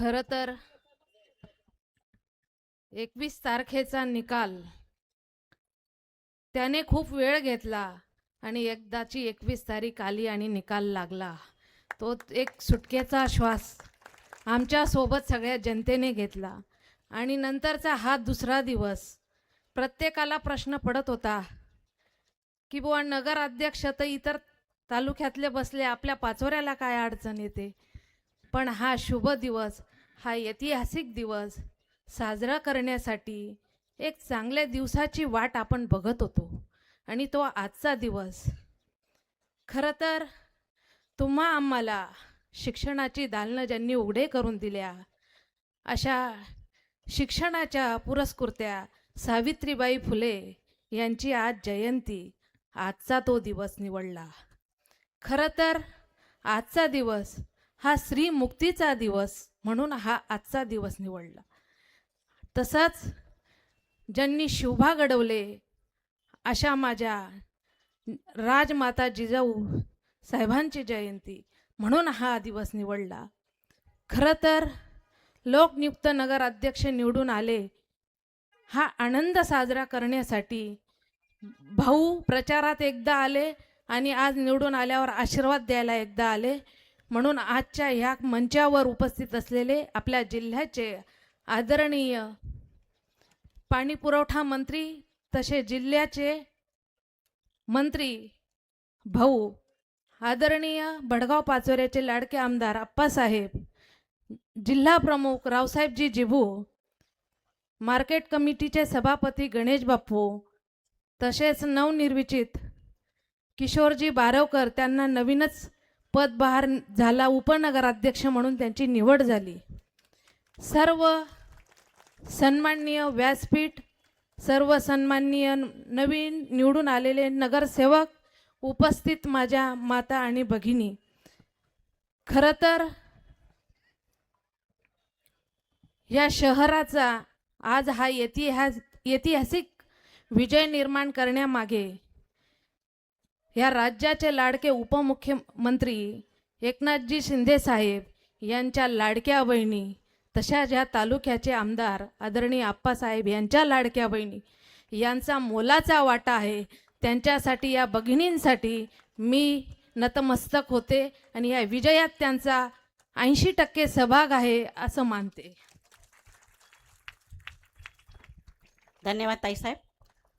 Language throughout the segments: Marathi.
खरं तर 21 तारखेचा निकाल त्याने खूप वेळ घेतला आणि एकदाची 21 तारीख आली आणि निकाल लागला. तो एक सुटकेचा श्वास आमच्या सोबत सगळ्या जनतेने घेतला. आणि नंतरचा हा दुसरा दिवस प्रत्येकाला प्रश्न पडत होता की बुवा नगर अध्यक्ष तर इतर तालुक्यातले बसले, आपल्या पाचोऱ्याला काय अडचण येते. पण हा शुभ दिवस, हा ऐतिहासिक दिवस साजरा करण्यासाठी एक चांगल्या दिवसाची वाट आपण बघत होतो आणि तो आजचा दिवस. खरं तर तुम्हा आम्हाला शिक्षणाची दालनं ज्यांनी उघडे करून दिल्या, अशा शिक्षणाच्या पुरस्कृत्या सावित्रीबाई फुले यांची आज जयंती, आजचा तो दिवस निवडला. खरं तर आजचा दिवस हा श्री मुक्तीचा दिवस म्हणून हा आजचा दिवस निवडला. तसंच ज्यांनी शोभा घडवले अशा माझ्या राजमाता जिजाऊ साहेबांची जयंती म्हणून हा दिवस निवडला. खरं तर लोकनियुक्त नगर अध्यक्ष निवडून आले, हा आनंद साजरा करण्यासाठी भाऊ प्रचारात एकदा आले आणि आज निवडून आल्यावर आशीर्वाद द्यायला एकदा आले. म्हणून आजच्या ह्या मंचावर उपस्थित असलेले आपल्या जिल्ह्याचे आदरणीय पाणी पुरवठा मंत्री तसे जिल्ह्याचे मंत्री भाऊ आदरणीय बडगाव पाचोऱ्याचे लाडके आमदार अप्पासाहेब, जिल्हा प्रमुख रावसाहेबजी जिभू, मार्केट कमिटीचे सभापती गणेश बाप्पू, तसेच नवनिर्वाचित किशोरजी बारवकर, त्यांना नवीनच पद बहार झाला, उपनगराध्यक्ष म्हणून त्यांची निवड झाली. सर्व सन्माननीय व्यासपीठ, सर्व सन्माननीय नवीन निवडून आलेले नगरसेवक, उपस्थित माझ्या माता आणि भगिनी, खरं तर या शहराचा आज हा ऐतिहासिक विजय निर्माण करण्यामागे या राज्याचे लाडके उपमुख्यमंत्री एकनाथजी शिंदे साहेब यांच्या लाडक्या बहिणी, तशाच या तालुक्याचे आमदार आदरणीय आप्पासाहेब यांच्या लाडक्या बहिणी यांचा मोलाचा वाटा आहे. त्यांच्यासाठी, या भगिनींसाठी मी नतमस्तक होते आणि या विजयात त्यांचा 80% सहभाग आहे असं मानते. धन्यवाद ताईसाहेब.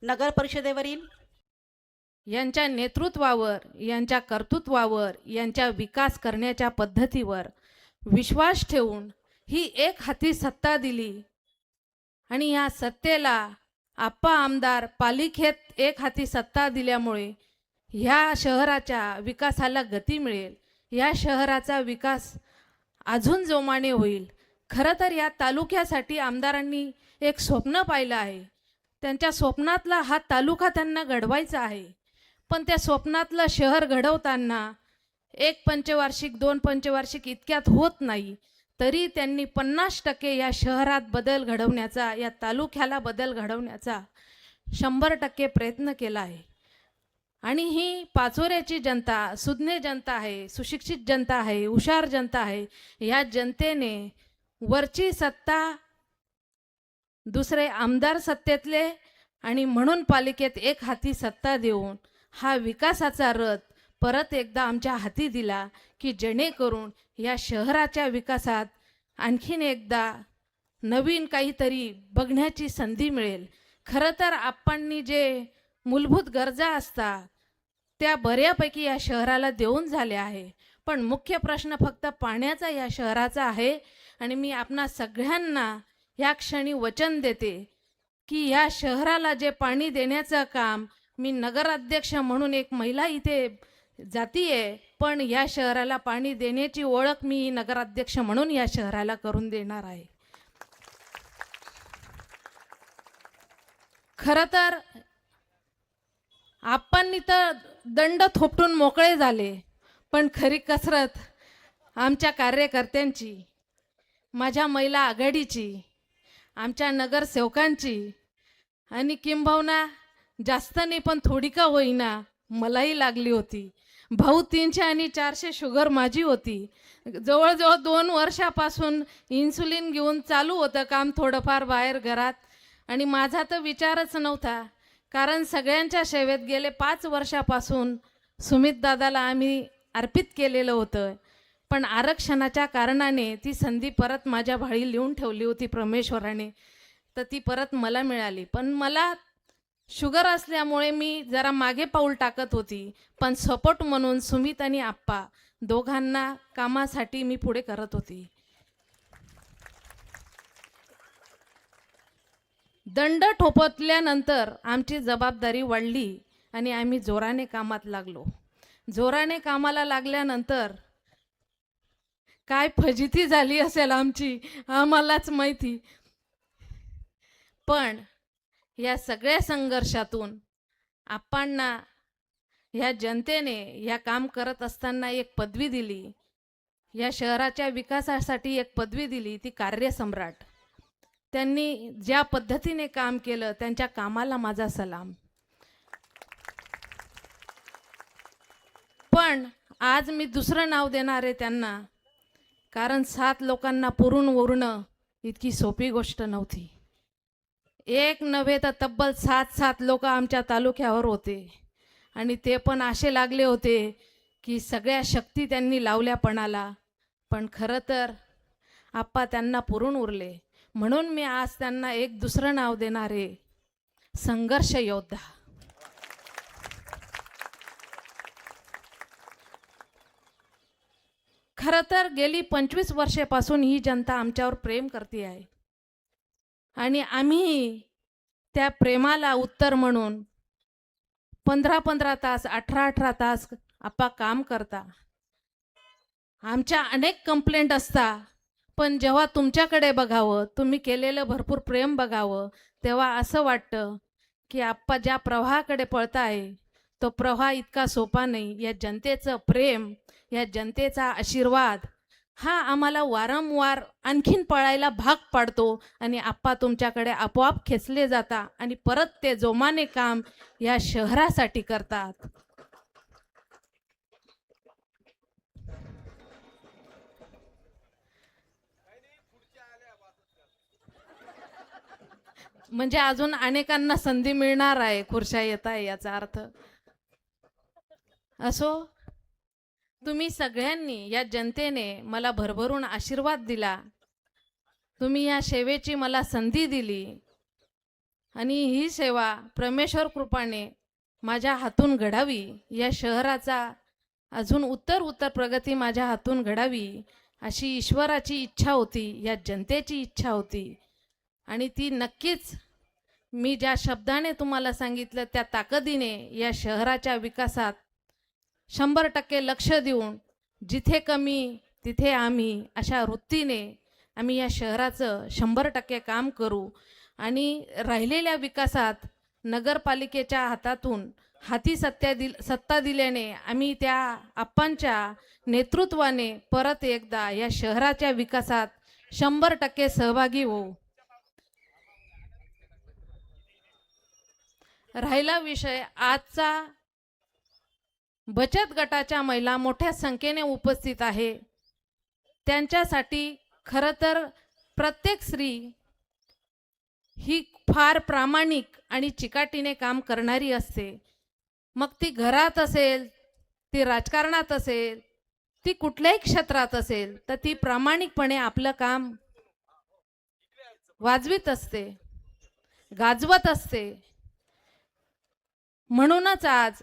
नगर परिषदेवरील यांच्या नेतृत्वावर, यांच्या कर्तृत्वावर, यांच्या विकास करण्याच्या पद्धतीवर विश्वास ठेवून ही एक हाती सत्ता दिली आणि या सत्तेला आप्पा आमदार पालिकेत एक हाती सत्ता दिल्यामुळे ह्या शहराच्या विकासाला गती मिळेल, या शहराचा विकास अजून जोमाने होईल. खरं तर या तालुक्यासाठी आमदारांनी एक स्वप्न पाहिलं आहे. त्यांच्या स्वप्नातला हा तालुका त्यांना घडवायचा आहे. पण त्या स्वप्नातलं शहर घडवताना एक पंचवार्षिक, 2 पंचवार्षिक इतक्यात होत नाही. तरी त्यांनी 50% या शहरात बदल घडवण्याचा, या तालुक्याला बदल घडवण्याचा 100% प्रयत्न केला आहे. आणि ही पाचोऱ्याची जनता सुज्ञ जनता आहे, सुशिक्षित जनता आहे, हुशार जनता आहे. या जनतेने वरची सत्ता, दुसरे आमदार सत्तेतले, आणि म्हणून पालिकेत एक हाती सत्ता देऊन हा विकासाचा रथ परत एकदा आमच्या हाती दिला की जेणेकरून या शहराच्या विकासात आणखीन एकदा नवीन काहीतरी बघण्याची संधी मिळेल. खरं तर आपणनी जे मूलभूत गरजा असतात त्या बऱ्यापैकी या शहराला देऊन झाल्या आहे. पण मुख्य प्रश्न फक्त पाण्याचा या शहराचा आहे. आणि मी आपणा सगळ्यांना या क्षणी वचन देते की या शहराला जे पाणी देण्याचं काम, मी नगराध्यक्ष म्हणून एक महिला इथे जातीये, पण या शहराला पाणी देण्याची ओळख मी नगराध्यक्ष म्हणून या शहराला करून देणार आहे. खरं तर आपण तर दंड थोपटून मोकळे झाले, पण खरी कसरत आमच्या कार्यकर्त्यांची, माझ्या महिला आघाडीची, आमच्या नगरसेवकांची आणि किंबहुना जास्त नाही पण थोडी का होईना मलाही लागली होती. भाऊ 300 आणि 400 शुगर माझी होती. जवळजवळ 2 वर्षापासून इन्सुलिन घेऊन चालू होतं काम थोडंफार बाहेर घरात. आणि माझा तर विचारच नव्हता, कारण सगळ्यांच्या सेवेत गेले 5 वर्षापासून सुमित दादाला आम्ही अर्पित केलेलं होतं. पण आरक्षणाच्या कारणाने ती संधी परत माझ्या भाळी लिहून ठेवली होती परमेश्वराने, तर ती परत मला मिळाली. पण मला शुगर असल्यामुळे मी जरा मागे पाऊल टाकत होती, पण सपोर्ट म्हणून सुमित आणि आप्पा दोघांना कामासाठी मी पुढे करत होती. दंड ठोपवल्यानंतर आमची जबाबदारी वाढली आणि आम्ही जोराने कामात लागलो. जोराने कामाला लागल्यानंतर काय फजिती झाली असेल आमची आम्हालाच माहिती. पण या सगळ्या संघर्षातून आप्पांना ह्या जनतेने ह्या काम करत असताना एक पदवी दिली, या शहराच्या विकासासाठी एक पदवी दिली, ती कार्यसम्राट. त्यांनी ज्या पद्धतीने काम केलं त्यांच्या कामाला माझा सलाम. पण आज मी दुसरं नाव देणार आहे त्यांना, कारण 7 लोकांना पुरून उरणं इतकी सोपी गोष्ट नव्हती. एक नव्हे तर तब्बल 7 लोक आमच्या तालुक्यावर होते आणि ते पण असे लागले होते की सगळ्या शक्ती त्यांनी लावल्या पणाला. पण खरं तर आप्पा त्यांना पुरून उरले. म्हणून मी आज त्यांना एक दुसरं नाव देणार आहे, संघर्ष योद्धा. खरं तर गेली 25 वर्षापासून ही जनता आमच्यावर प्रेम करते आहे आणि आम्ही त्या प्रेमाला उत्तर म्हणून 15-15 तास 18-18 तास आप्पा काम करता. आमच्या अनेक कंप्लेंट असता, पण जेव्हा तुमच्याकडे बघावं, तुम्ही केलेलं भरपूर प्रेम बघावं, तेव्हा असं वाटतं की आप्पा ज्या प्रवाहाकडे पळताय तो प्रवाह इतका सोपा नाही. या जनतेचं प्रेम, या जनतेचा आशीर्वाद हा आम्हाला वारंवार आणखीन पळायला भाग पाडतो आणि आप्पा तुमच्याकडे आपोआप खेचले जाता आणि परत ते जोमाने काम या शहरासाठी करतात. म्हणजे अजून अनेकांना संधी मिळणार आहे, खुर्च्या येत आहे याचा अर्थ. असो, तुम्ही सगळ्यांनी, या जनतेने मला भरभरून आशीर्वाद दिला. तुम्ही या सेवेची मला संधी दिली आणि ही सेवा परमेश्वर कृपाने माझ्या हातून घडावी. या शहराचा अजून उत्तर प्रगती माझ्या हातून घडावी अशी ईश्वराची इच्छा होती, या जनतेची इच्छा होती. आणि ती नक्कीच मी ज्या शब्दाने तुम्हाला सांगितलं त्या ताकदीने या शहराच्या विकासात 100% लक्ष देऊन, जिथे कमी तिथे आम्ही, अशा वृत्तीने आम्ही या शहराचं 100% काम करू. आणि राहिलेल्या विकासात नगरपालिकेच्या हातातून हाती सत्ता दिल्याने आम्ही त्या आप्पांच्या नेतृत्वाने परत एकदा या शहराच्या विकासात 100% सहभागी होऊ. राहिला विषय आजचा, बचत गटाच्या महिला मोठ्या संख्येने उपस्थित आहे. त्यांच्यासाठी खरं तर प्रत्येक स्त्री ही फार प्रामाणिक आणि चिकाटीने काम करणारी असते. मग ती घरात असेल, ती राजकारणात असेल, ती कुठल्याही क्षेत्रात असेल, तर ती प्रामाणिकपणे आपलं काम वाजवीत असते, गाजवत असते. म्हणूनच आज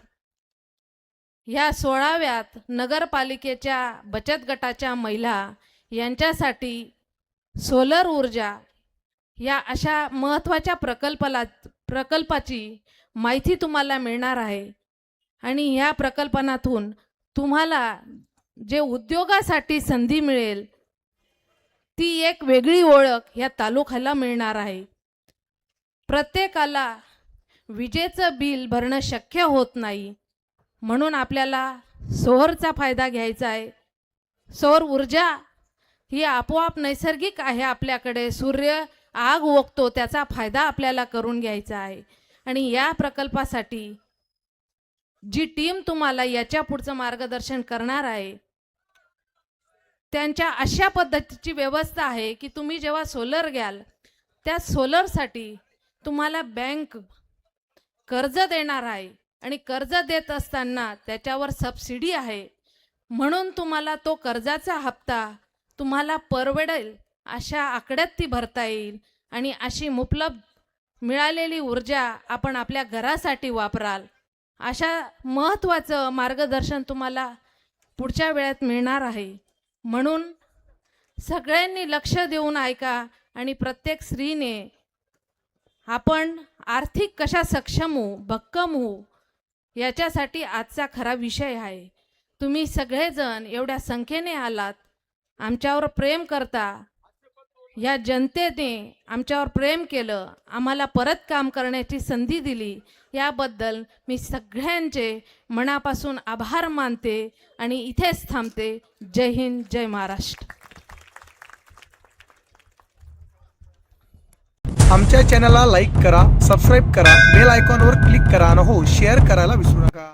ह्या 16व्यात नगरपालिकेच्या बचत गटाच्या महिला यांच्यासाठी सोलर ऊर्जा या अशा महत्त्वाच्या प्रकल्पाची माहिती तुम्हाला मिळणार आहे. आणि ह्या प्रकल्पातून तुम्हाला जे उद्योगासाठी संधी मिळेल ती एक वेगळी ओळख या तालुक्याला मिळणार आहे. प्रत्येकाला विजेचं बिल भरणं शक्य होत नाही, म्हणून आपल्याला सौरचा फायदा घ्यायचा आहे. सौर ऊर्जा ही आपोआप नैसर्गिक आहे आपल्याकडे. सूर्य आग ओकतो, त्याचा फायदा आपल्याला करून घ्यायचा आहे. आणि या प्रकल्पासाठी जी टीम तुम्हाला याच्या पुढचं मार्गदर्शन करणार आहे, त्यांच्या अशा पद्धतीची व्यवस्था आहे की तुम्ही जेव्हा सोलर घ्याल त्या सोलरसाठी तुम्हाला बँक कर्ज देणार आहे आणि कर्ज देत असताना त्याच्यावर सबसिडी आहे, म्हणून तुम्हाला तो कर्जाचा हप्ता तुम्हाला परवडेल अशा आकड्यात ती भरता येईल आणि अशी मुबलक मिळालेली ऊर्जा आपण आपल्या घरासाठी वापराल. अशा महत्त्वाचं मार्गदर्शन तुम्हाला पुढच्या वेळात मिळणार आहे. म्हणून सगळ्यांनी लक्ष देऊन ऐका आणि प्रत्येक स्त्रीने आपण आर्थिक कशा सक्षम होऊ, भक्कम होऊ, याच्यासाठी आजचा खरा विषय आहे. तुम्ही सगळेजण एवढ्या संख्येने आलात, आमच्यावर प्रेम करता, या जनतेने आमच्यावर प्रेम केलं, आम्हाला परत काम करण्याची संधी दिली, याबद्दल मी सगळ्यांचे मनापासून आभार मानते आणि इथेच थांबते. जय हिंद, जय महाराष्ट्र. आमच्या चॅनलला लाईक करा, सबस्क्राईब करा, बेल आयकॉनवर क्लिक करा आणि हो शेअर करायला विसरू नका.